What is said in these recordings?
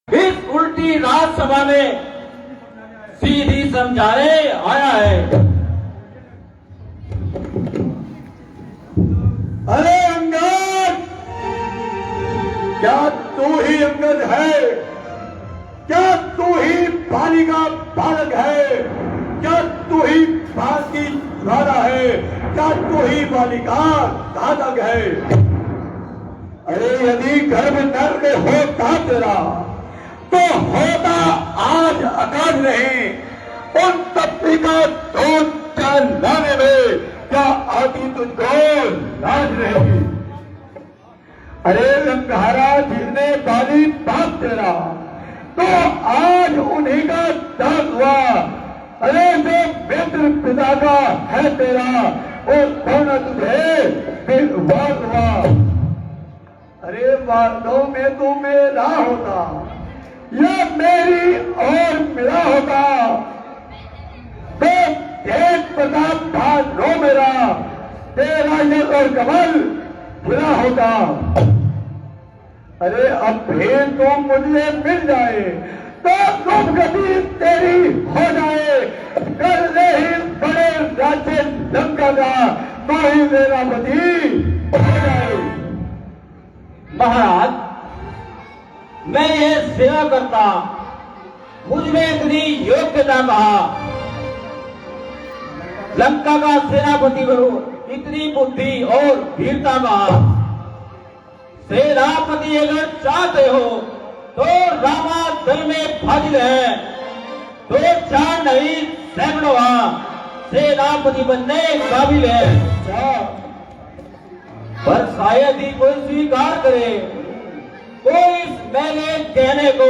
इस उल्टी राज्यसभा में सीधी समझाने आया है। अरे अंगद, क्या तू ही अंगद है? क्या तू ही बाली का बालक है? क्या तू ही बाल की राधा है? क्या तू ही बाली का दादक है? अरे यदि गर्भ नर में होता तेरा तो होता आज अकाल नहीं। उन तपती का दूध लाने में क्या आती तुझको लाज रहेगी? अरे लंकारा जिसने बाली बाप तेरा तो आज उन्हीं का दास हुआ। अरे जो मित्र पिता का है तेरा वो कौन तुझे फिर वास हुआ। अरे वादों में तू मेरा होता या मेरी और मिला होता तो तेज प्रताप था रो मेरा तेरा ये और कमल खुला होता। अरे अब फिर तो मुझे मिल जाए तो तुम गति तेरी हो जाए। कर ले ही बड़े राज्य लंका का तो ही मेरा पति हो जाए। महाराज, मैं ये सेवा करता, मुझ में इतनी योग्यता कहा। लंका का सेनापति बनूं, इतनी बुद्धि और वीरता कहा। सेनापति अगर चाहते हो तो रामा दल में फाजिल है, तो चार नहीं सैकड़ों सेनापति बनने काबिल है। पर शायद ही कोई स्वीकार करे, कोई इस मैंने कहने को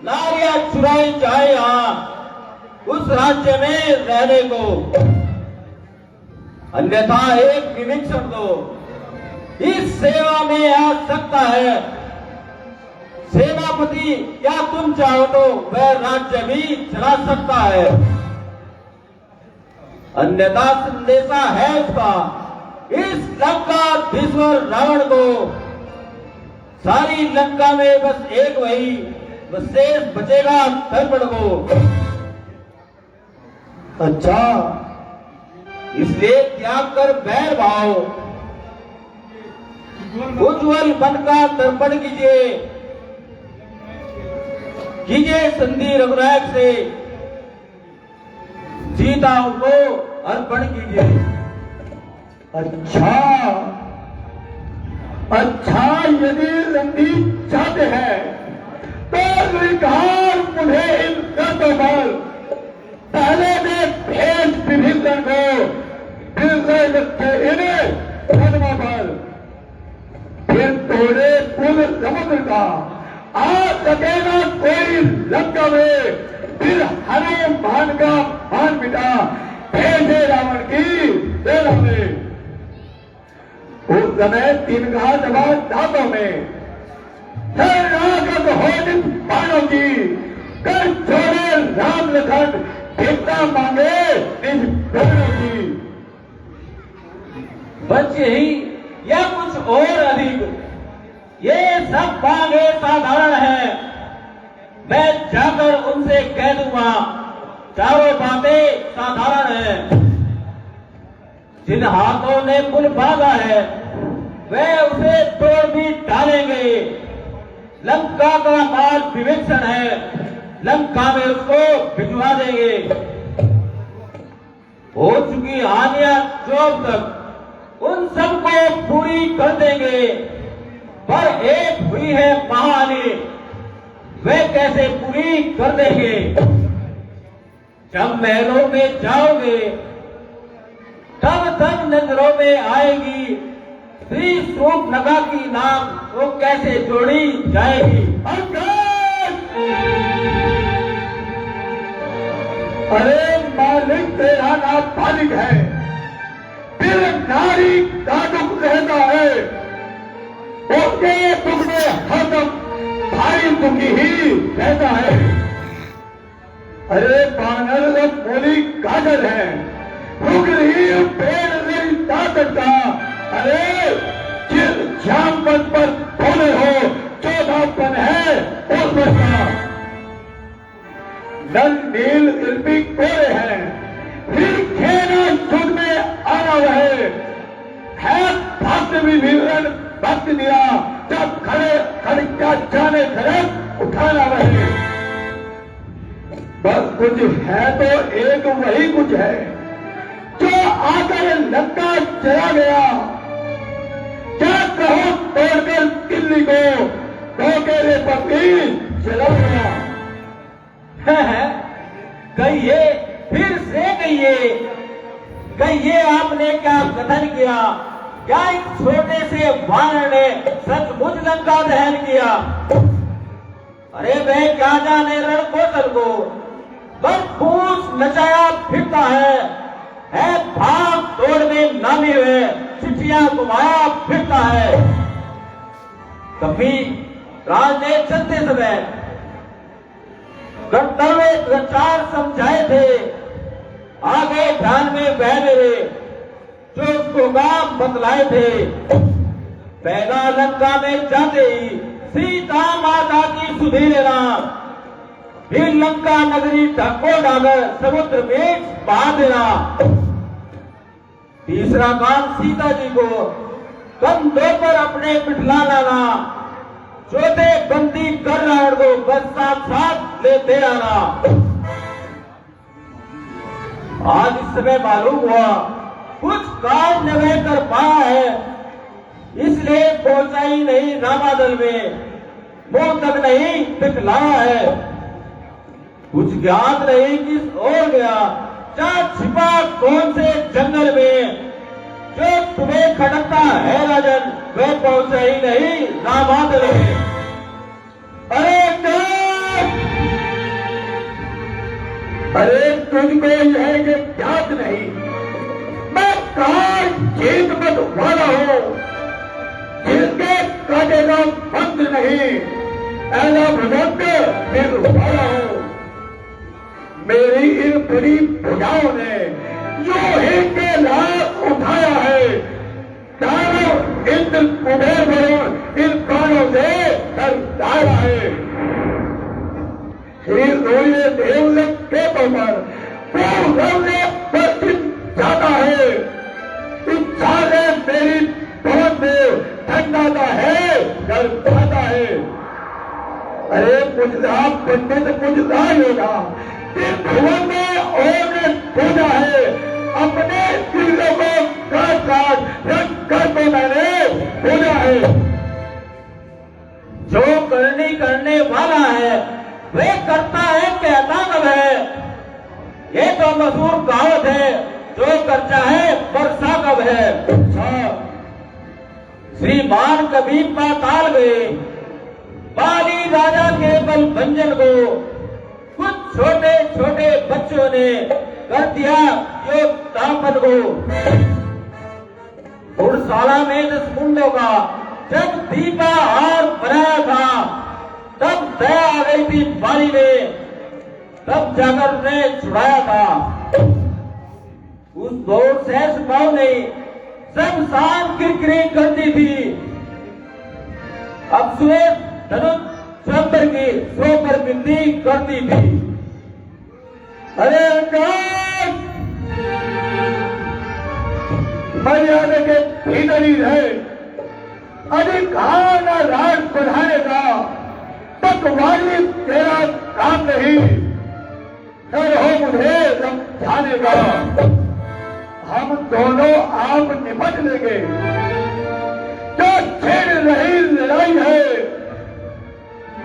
नारियां चुराई चाहे उस राज्य में रहने को। अन्यथा एक विवेचन दो, इस सेवा में आ सकता है। सेनापति क्या तुम चाहो तो वह राज्य भी चला सकता है। अन्यथा संदेशा है उसका, इस लंकाधीश्वर रावण को। सारी लंका में बस एक वही शेष बचेगा दर्पण को। अच्छा, इसलिए त्याग कर बैर भाव, उज्ज्वल मन का तर्पण कीजिए संधि रघुनायक से, सीता को अर्पण कीजिए। अच्छा, यदि लंबी चाहते हैं तो स्वीकार मुझे इन शर्तों पर। पहले में भेज विभिन्न को इन्हें धर्मों पर, फिर तोड़े कुल समुद्र का आ सकेगा कोई लंका में। फिर हरे मान का मान मिटा भेजे रावण की सेना में। उस समय तीन घाट दांतों में हो बाणों की कर छोड़े राम लखन भिक्षा मांगे निज प्राणों की। बच्चे ही या कुछ और अधिक, ये सब मांगे साधारण है। मैं जाकर उनसे कह दूंगा चारों बातें साधारण है। जिन हाथों ने पुल बांधा है वे उसे तोड़ भी डालेंगे। लंका का माल विवेचन है, लंका में उसको भिजवा देंगे। हो चुकी हानियां जो तक उन सबको पूरी कर देंगे। पर एक हुई है महाहानि, वे कैसे पूरी कर देंगे? जब महलों में जाओगे तब तक नजरों में आएगी श्री सूर्पनखा की नाम तो कैसे जोड़ी जाएगी। अरे मालिक तेरा नाम मालिक है, फिर नारी का दुख रहता है। उसके दुख में हरदम भाई दुखी ही रहता है। अरे बानर लोग बोली काजल है, रुक रही पेड़ मेरी ताकत का। अरे जिस श्याम पद पर बोले हो चौधापन है उसका नल नील शिल्पी कोरे हैं, लिखे न युद्ध में आना रहे, है भक्त विभीषण भक्त दिया, जब खड़े खड़का जाने खड़े उठाना रहे। बस कुछ है तो एक वही कुछ है जो आकर लंका चला गया। क्या कहो तोड़कर दिल्ली को, धोखेले पत्नी चला गया। कहिए, फिर से कहिए आपने क्या कथन किया? क्या एक छोटे से वानर ने सचमुच लंका दहन किया? अरे वह क्या जाने रण कौशल को, बस फूस नचाया फिरता है भाग दौड़ में नामी हुए, चिट्ठियां घुमाया फिरता है। कभी राज ने चलते समय कर्तव्य विचार समझाए थे, आगे ध्यान में बह मेरे जो उसको काम बतलाए थे। पहला लंका में जाते ही सीता माता की सुधि लेना, फिर लंका नगरी ढको डागर समुद्र में बहा देना। तीसरा काम सीता जी को कंधों पर अपने बिठला लाना, चौथे बंदी कर रावण को बस साथ लेते आना। आज इस समय मालूम हुआ कुछ काम न कर पाया है, इसलिए पहुंचा ही नहीं रामादल में, मुंह तक नहीं दिखलाया है। कुछ ज्ञात नहीं किस ओर गया, क्या छिपा कौन से जंगल में, जो तुम्हें खटकता है राजन, वह पहुंचा ही नहीं रामादल में। अरे तुझको यह कि ज्ञात नहीं, मैं काल जीत मत वाला हूं, जिसके काटे का बंद नहीं, ऐसा भगवंत फिर वाला हूं। मेरी इन बड़ी भुजाओं ने जो ही के लाभ उठाया है, चारों इंद्र कुबेर वरुण इन प्राणों से डाला है। श्री सूर्य देवलोक के पर पूर्व ने पश्चिम जाता है, इच्छा ने मेरी पवन देव ठंडाता है, घर पाता है। अरे पुजला पंडित पुजला होगा, भवन में ओम ने पूजा है, अपने दिलों को काट रख कर तो मैंने पूजा है। जो करने वाला है वे करता है, कहता कब है। ये तो मशहूर कहावत है, जो करता है वर्षा कब है। श्रीमान कभी पाताल गए, बाली राजा के बल भंजन को कुछ छोटे छोटे बच्चों ने कर दिया योग तापन को। घुड़शाला में 10 मुंडों का जब दीपा हार बनाया था, तब दया आ गई थी बाली में, तब जाकर ने छुड़ाया था। उस दौड़ सहस भाव ने सब शाम किरकिरी कर दी थी। अब सुरेश धनुष स्वयंवर की सो पर बिंदी करती थी। अरे मर्यादा के भीतर ही रहे, अधिकार राज बढ़ाने का पकवानी तेरा काम नहीं, डर हो मुझे समझाने का। हम दोनों आप निपट लेंगे, जो छेड़ रही लड़ाई है,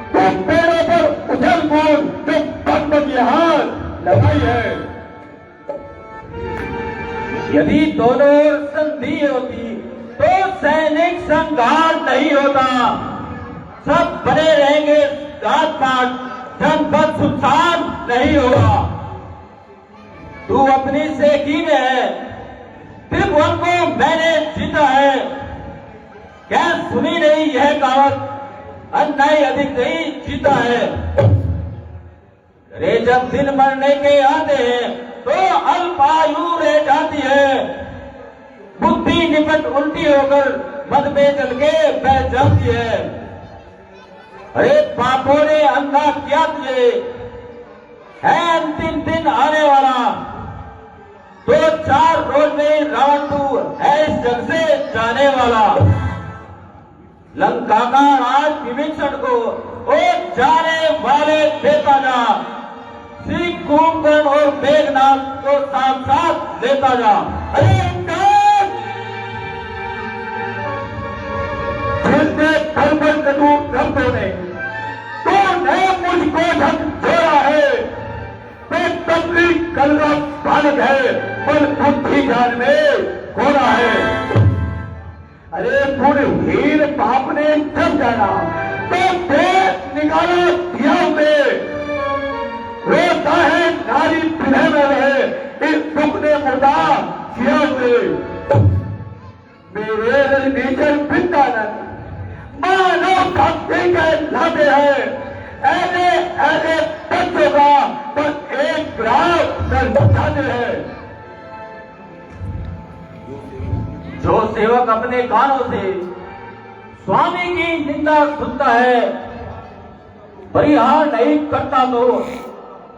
तो पेड़ों पर उछल कूद जो बंद यहाँ लगाई है। यदि दोनों ओर संधि होती तो सैनिक संघार नहीं होता, सब बने रहेंगे घाट पाट, जनपद सुनसान नहीं होगा। तू अपनी सेठी में है, त्रिभुवन को मैंने जीता है, क्या सुनी नहीं यह कहावत, अन्याय अधिक नहीं जीता है। अरे जब दिन मरने के आते हैं तो अल्पायु रह जाती है, बुद्धि निपट उल्टी होकर मद में चल के बैठ जाती है। अरे पापों ने अंधा किया तुझे, है अंतिम दिन आने वाला, तो 4 रोज में रावण तू है इस जग से जाने वाला। लंका का राज विभीषण को ओ जाने वाले देता जा, श्री कुंभकर्ण और मेघनाथ को साथ साथ लेता जा। अरे अंगद, जिसने कलबल रंगों ने तूने मुझको झकझोरा है, मैं तबली कलरा बालक है, पर बुद्धि जान में घोड़ा है। अरे पूरे हीर बाप ने जब जाना तो देश निकाला दिया में, रोता है नारी पिन्हे में रहे, इस दुख ने मुर्दा किया हुए। मेरे रणनीचर वृंदावन मानव भक्ति के लाते हैं, ऐसे ऐसे बच्चों का बस एक ग्राम दर्शाते हैं। जो सेवक अपने कानों से स्वामी की निंदा सुनता है, परिहार नहीं करता तो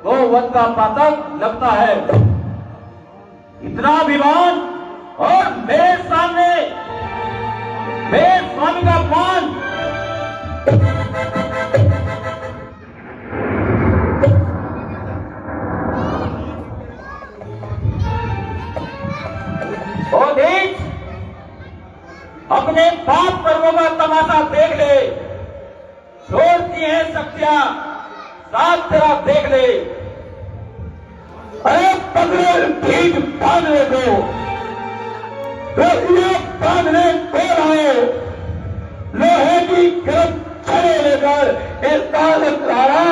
वो वध का पातक लगता है। इतना अभिमान और मेरे सामने मेरे स्वामी का अपमान। ओ नीच, अपने पाप कर्मों का तमाशा देख ले, छोड़ती है शक्तियां साथ तेरा देख ले। अरे पकड़े ठीक बांधने को, ये बांधने को लाओ, लोहे की गर्म छड़े लेकर इसका सहारा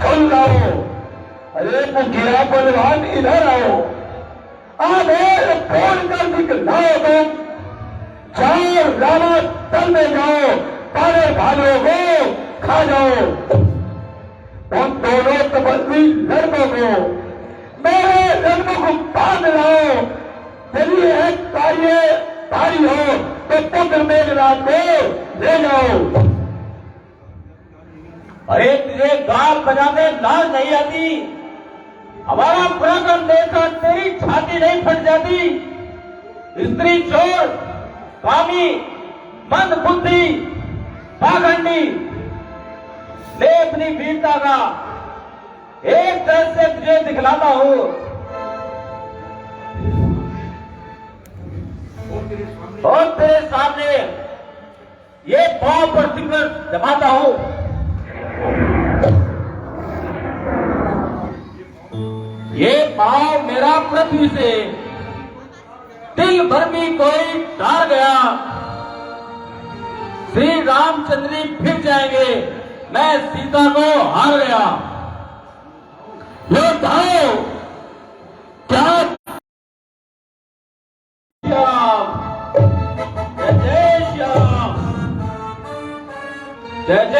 खोल लाओ। अरे मुखिया बलवान इधर आओ, आदेश फोन कर दिखलाओ तुम, जाओ रामा तल में जाओ, पारे भालुओं को खा जाओ। उन दोनों तपस्वी लड़कों को मेरे रंगों को बांध लाओ, यदि एक कार्य भारी हो तो पुत्र मेघनाथ को ले जाओ। अरे तुझे गाल बजाने लाज नहीं आती, हमारा पराक्रम देखकर तेरी छाती नहीं फट जाती। स्त्री चोर, कामी, मंद बुद्धि, पाखंडी, ले अपनी वीरता का एक तरह से तुझे दिखलाता हूं। और तेरे सामने ये पांव पर सिंगर जमाता हूं। ये पांव मेरा पृथ्वी से दिल भर में कोई डार गया, श्री रामचंद्र जी फिर जाएंगे, मैं सीता को हार गया। योद्धाओं, क्या श्याम, जय जय श्याम, जय जय